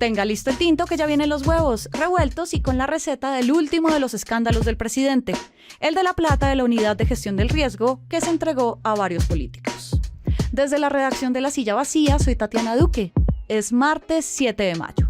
Tenga listo el tinto que ya vienen los huevos revueltos y con la receta del último de los escándalos del presidente, el de la plata de la Unidad de Gestión del Riesgo que se entregó a varios políticos. Desde la redacción de La Silla Vacía, soy Tatiana Duque. Es martes 7 de mayo.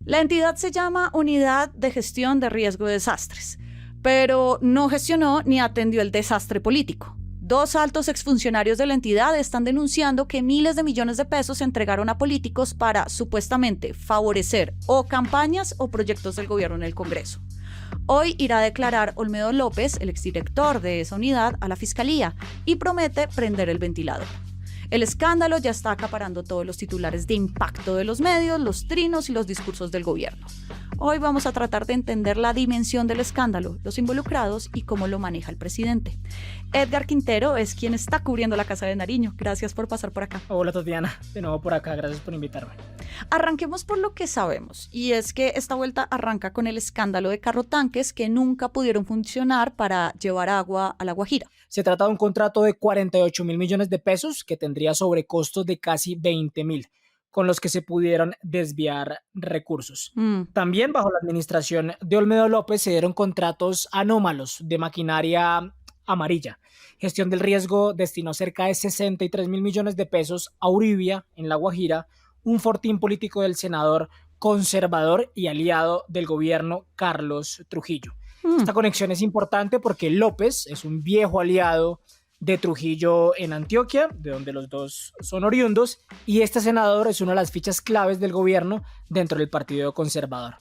La entidad se llama Unidad de Gestión de Riesgo de Desastres, pero no gestionó ni atendió el desastre político. 2 altos exfuncionarios de la entidad están denunciando que miles de millones de pesos se entregaron a políticos para, supuestamente, favorecer o campañas o proyectos del gobierno en el Congreso. Hoy irá a declarar Olmedo López, el exdirector de esa unidad, a la Fiscalía y promete prender el ventilador. El escándalo ya está acaparando todos los titulares de impacto de los medios, los trinos y los discursos del gobierno. Hoy vamos a tratar de entender la dimensión del escándalo, los involucrados y cómo lo maneja el presidente. Edgar Quintero es quien está cubriendo la Casa de Nariño. Gracias por pasar por acá. Hola Tatiana, de nuevo por acá, gracias por invitarme. Arranquemos por lo que sabemos, y es que esta vuelta arranca con el escándalo de carrotanques que nunca pudieron funcionar para llevar agua a La Guajira. Se trata de un contrato de 48.000 millones de pesos que tendría sobrecostos de casi 20.000, con los que se pudieron desviar recursos. También bajo la administración de Olmedo López se dieron contratos anómalos de maquinaria amarilla. Gestión del Riesgo destinó cerca de 63.000 millones de pesos a Uribia, en La Guajira, un fortín político del senador conservador y aliado del gobierno Carlos Trujillo. Esta conexión es importante porque López es un viejo aliado de Trujillo en Antioquia, de donde los dos son oriundos, y este senador es una de las fichas claves del gobierno dentro del Partido Conservador.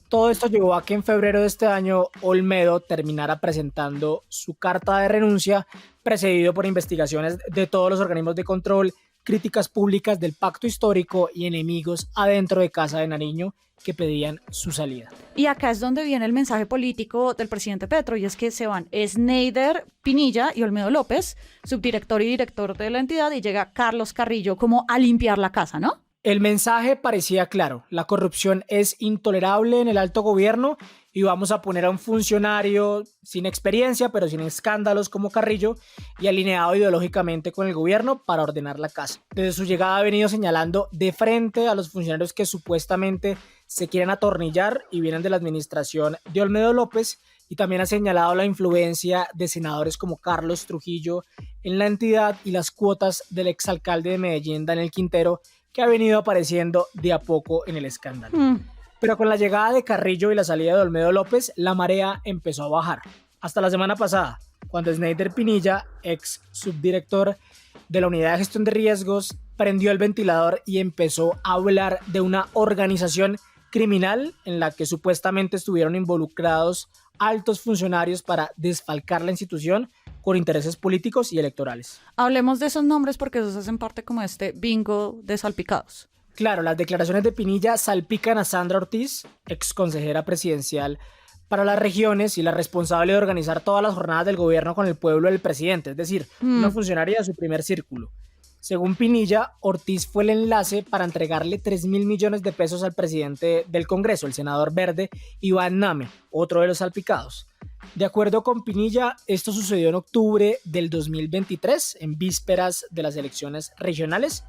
Todo esto llevó a que en febrero de este año Olmedo terminara presentando su carta de renuncia, precedido por investigaciones de todos los organismos de control, críticas públicas del pacto histórico y enemigos adentro de Casa de Nariño que pedían su salida. Y acá es donde viene el mensaje político del presidente Petro, y es que se van Sneider Pinilla y Olmedo López, subdirector y director de la entidad, y llega Carlos Carrillo como a limpiar la casa, ¿no? El mensaje parecía claro: la corrupción es intolerable en el alto gobierno y vamos a poner a un funcionario sin experiencia, pero sin escándalos como Carrillo y alineado ideológicamente con el gobierno para ordenar la casa. Desde su llegada ha venido señalando de frente a los funcionarios que supuestamente se quieren atornillar y vienen de la administración de Olmedo López, y también ha señalado la influencia de senadores como Carlos Trujillo en la entidad y las cuotas del exalcalde de Medellín, Daniel Quintero, que ha venido apareciendo de a poco en el escándalo. Pero con la llegada de Carrillo y la salida de Olmedo López, la marea empezó a bajar. Hasta la semana pasada, cuando Sneider Pinilla, ex subdirector de la Unidad de Gestión de Riesgos, prendió el ventilador y empezó a hablar de una organización criminal en la que supuestamente estuvieron involucrados altos funcionarios para desfalcar la institución con intereses políticos y electorales. Hablemos de esos nombres porque esos hacen parte como este bingo de salpicados. Claro, las declaraciones de Pinilla salpican a Sandra Ortiz, ex consejera presidencial para las regiones y la responsable de organizar todas las jornadas del gobierno con el pueblo del presidente, es decir, una funcionaria de su primer círculo. Según Pinilla, Ortiz fue el enlace para entregarle 3.000 millones de pesos al presidente del Congreso, el senador verde Iván Name, otro de los salpicados. De acuerdo con Pinilla, esto sucedió en octubre del 2023, en vísperas de las elecciones regionales.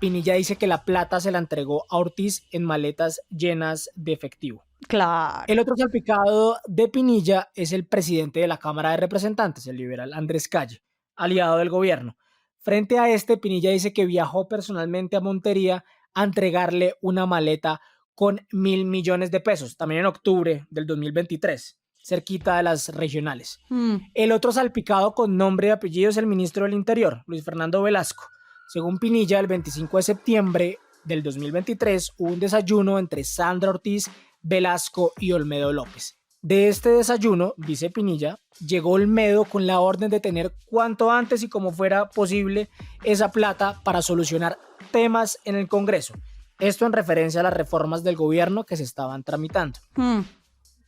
Pinilla dice que la plata se la entregó a Ortiz en maletas llenas de efectivo. Claro. El otro salpicado de Pinilla es el presidente de la Cámara de Representantes, el liberal Andrés Calle, aliado del gobierno. Frente a este, Pinilla dice que viajó personalmente a Montería a entregarle una maleta con 1.000 millones de pesos, también en octubre del 2023, cerquita de las regionales. El otro salpicado con nombre y apellido es el ministro del Interior, Luis Fernando Velasco. Según Pinilla, el 25 de septiembre del 2023 hubo un desayuno entre Sandra Ortiz, Velasco y Olmedo López. De este desayuno, dice Pinilla, llegó Olmedo con la orden de tener cuanto antes y como fuera posible esa plata para solucionar temas en el Congreso. Esto en referencia a las reformas del gobierno que se estaban tramitando.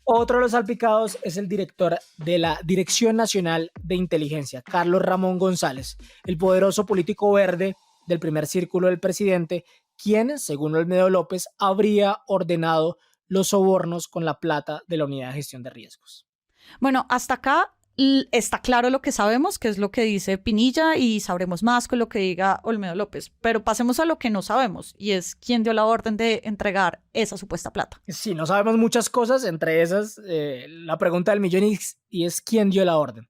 Otro de los salpicados es el director de la Dirección Nacional de Inteligencia, Carlos Ramón González, el poderoso político verde del primer círculo del presidente, quien, según Olmedo López, habría ordenado los sobornos con la plata de la Unidad de Gestión de Riesgos. Bueno, hasta acá Está claro lo que sabemos, que es lo que dice Pinilla, y sabremos más con lo que diga Olmedo López. Pero pasemos a lo que no sabemos, y es quién dio la orden de entregar esa supuesta plata. Sí, no sabemos muchas cosas, entre esas la pregunta del millón y es quién dio la orden.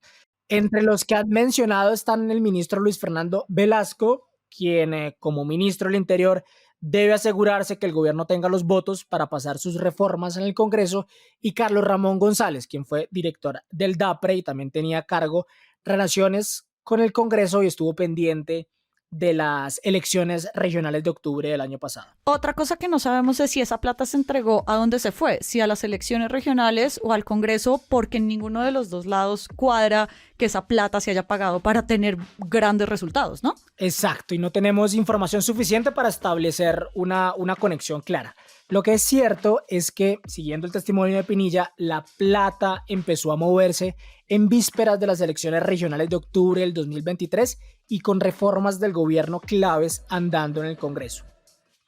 Entre los que han mencionado están el ministro Luis Fernando Velasco, quien como ministro del Interior debe asegurarse que el gobierno tenga los votos para pasar sus reformas en el Congreso, y Carlos Ramón González, quien fue director del DAPRE y también tenía a cargo relaciones con el Congreso y estuvo pendiente de las elecciones regionales de octubre del año pasado. Otra cosa que no sabemos es si esa plata se entregó a dónde se fue, si a las elecciones regionales o al Congreso, porque en ninguno de los dos lados cuadra que esa plata se haya pagado para tener grandes resultados, ¿no? Exacto, y no tenemos información suficiente para establecer una conexión clara. Lo que es cierto es que, siguiendo el testimonio de Pinilla, la plata empezó a moverse en vísperas de las elecciones regionales de octubre del 2023 y con reformas del gobierno claves andando en el Congreso.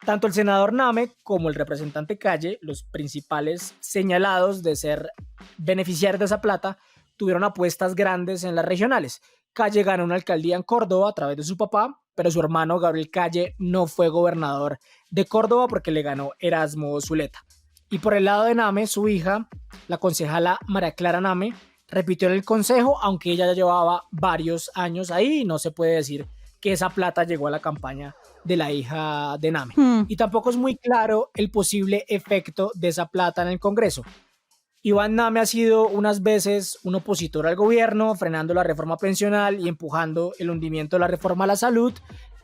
Tanto el senador Name como el representante Calle, los principales señalados de ser beneficiarios de esa plata, tuvieron apuestas grandes en las regionales. Calle ganó una alcaldía en Córdoba a través de su papá, pero su hermano Gabriel Calle no fue gobernador de Córdoba porque le ganó Erasmo Zuleta. Y por el lado de Name, su hija, la concejala María Clara Name, repitió en el consejo, aunque ella ya llevaba varios años ahí y no se puede decir que esa plata llegó a la campaña de la hija de Name. Y tampoco es muy claro el posible efecto de esa plata en el Congreso. Iván Name ha sido unas veces un opositor al gobierno, frenando la reforma pensional y empujando el hundimiento de la reforma a la salud,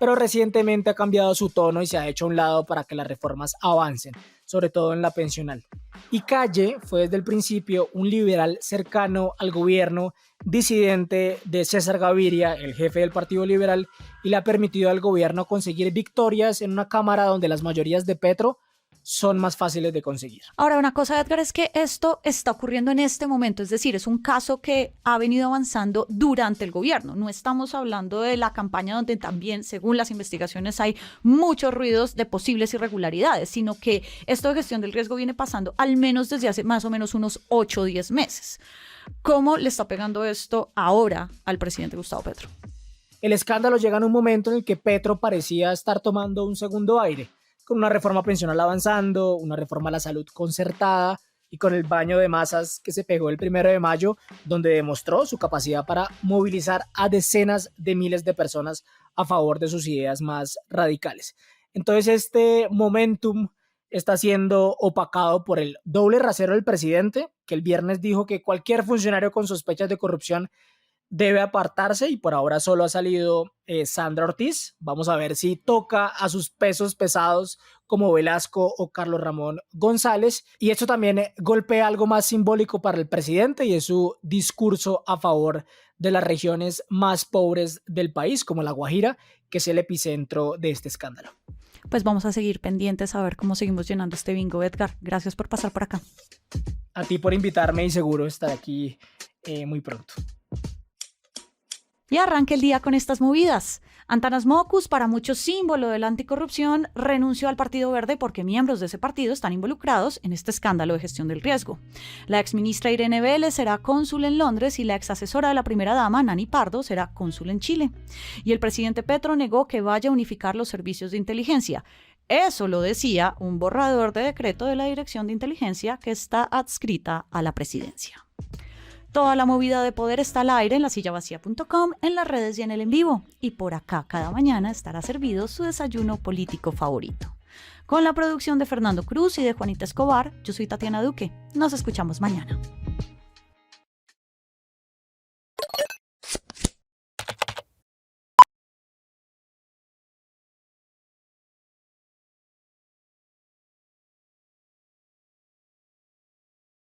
pero recientemente ha cambiado su tono y se ha hecho a un lado para que las reformas avancen, sobre todo en la pensional. Y Calle fue desde el principio un liberal cercano al gobierno, disidente de César Gaviria, el jefe del Partido Liberal, y le ha permitido al gobierno conseguir victorias en una cámara donde las mayorías de Petro son más fáciles de conseguir. Ahora, una cosa, Edgar, es que esto está ocurriendo en este momento, es decir, es un caso que ha venido avanzando durante el gobierno. No estamos hablando de la campaña donde también, según las investigaciones, hay muchos ruidos de posibles irregularidades, sino que esto de gestión del riesgo viene pasando al menos desde hace más o menos unos 8 o 10 meses. ¿Cómo le está pegando esto ahora al presidente Gustavo Petro? El escándalo llega en un momento en el que Petro parecía estar tomando un segundo aire, con una reforma pensional avanzando, una reforma a la salud concertada y con el baño de masas que se pegó el 1 de mayo, donde demostró su capacidad para movilizar a decenas de miles de personas a favor de sus ideas más radicales. Entonces este momentum está siendo opacado por el doble rasero del presidente, que el viernes dijo que cualquier funcionario con sospechas de corrupción debe apartarse, y por ahora solo ha salido Sandra Ortiz. Vamos a ver si toca a sus pesos pesados como Velasco o Carlos Ramón González. Y esto también golpea algo más simbólico para el presidente, y es su discurso a favor de las regiones más pobres del país, como La Guajira, que es el epicentro de este escándalo. Pues vamos a seguir pendientes a ver cómo seguimos llenando este bingo, Edgar. Gracias por pasar por acá. A ti por invitarme, y seguro estar aquí muy pronto. Y arranca el día con estas movidas. Antanas Mockus, para muchos símbolo de la anticorrupción, renunció al Partido Verde porque miembros de ese partido están involucrados en este escándalo de gestión del riesgo. La exministra Irene Vélez será cónsul en Londres y la exasesora de la primera dama, Nani Pardo, será cónsul en Chile. Y el presidente Petro negó que vaya a unificar los servicios de inteligencia. Eso lo decía un borrador de decreto de la Dirección de Inteligencia que está adscrita a la presidencia. Toda la movida de poder está al aire en lasillavacía.com, en las redes y en el en vivo. Y por acá cada mañana estará servido su desayuno político favorito. Con la producción de Fernando Cruz y de Juanita Escobar, yo soy Tatiana Duque. Nos escuchamos mañana.